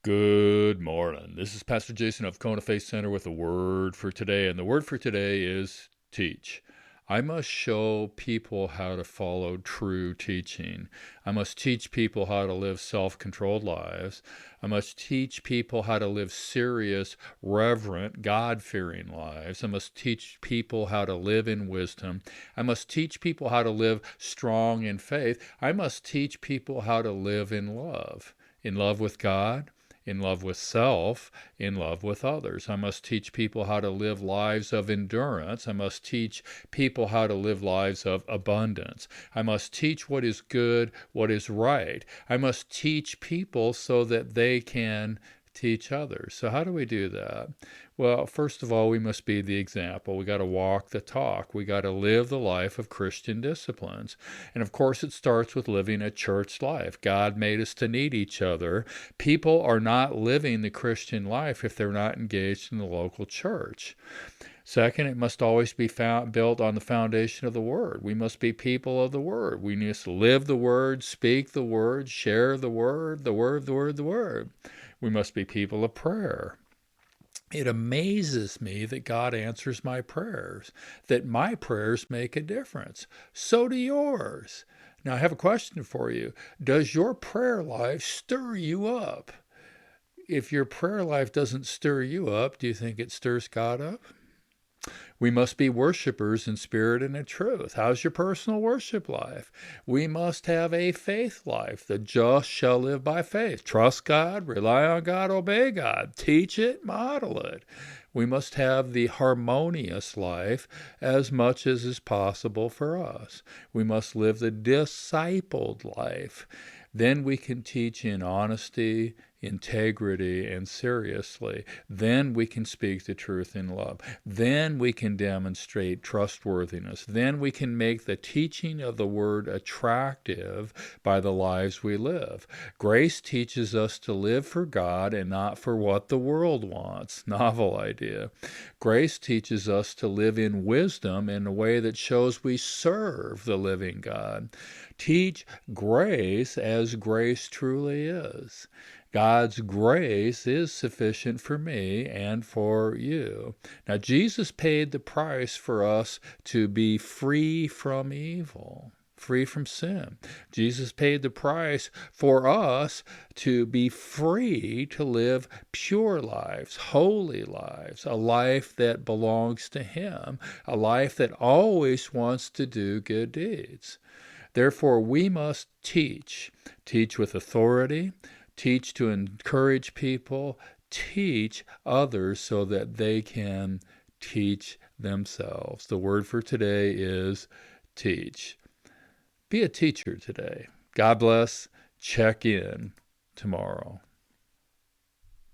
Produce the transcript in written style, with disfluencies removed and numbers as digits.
Good morning. This is Pastor Jason of Kona Faith Center with a word for today. And the word for today is teach. I must show people how to follow true teaching. I must teach people how to live self-controlled lives. I must teach people how to live serious, reverent, God-fearing lives. I must teach people how to live in wisdom. I must teach people how to live strong in faith. I must teach people how to live in love with God, in love with self, in love with others. I must teach people how to live lives of endurance. I must teach people how to live lives of abundance. I must teach what is good, what is right. I must teach people so that they can teach others. So how do we do that? Well, first of all, we must be the example. We got to walk the talk. We got to live the life of Christian disciplines. And of course, it starts with living a church life. God made us to need each other. People are not living the Christian life if they're not engaged in the local church. Second, it must always be built on the foundation of the Word. We must be people of the Word. We must live the Word, speak the Word, share the Word, the Word, the Word, the Word. We must be people of prayer. It amazes me that God answers my prayers, that my prayers make a difference. So do yours. Now, I have a question for you. Does your prayer life stir you up? If your prayer life doesn't stir you up, do you think it stirs God up? We must be worshipers in spirit and in truth. How's your personal worship life? We must have a faith life. The just shall live by faith. Trust God, rely on God, obey God. Teach it, model it. We must have the harmonious life as much as is possible for us. We must live the discipled life. Then we can teach in honesty, integrity, and seriously. Then we can speak the truth in love. Then we can demonstrate trustworthiness. Then we can make the teaching of the word attractive by the lives we live. Grace teaches us to live for God and not for what the world wants. Novel idea. Grace teaches us to live in wisdom in a way that shows we serve the living God. Teach grace as grace truly is. God's grace is sufficient for me and for you. Now, Jesus paid the price for us to be free from evil, free from sin. Jesus paid the price for us to be free to live pure lives, holy lives, a life that belongs to Him, a life that always wants to do good deeds. Therefore, we must teach with authority, teach to encourage people, teach others so that they can teach themselves. The word for today is teach. Be a teacher today. God bless. Check in tomorrow.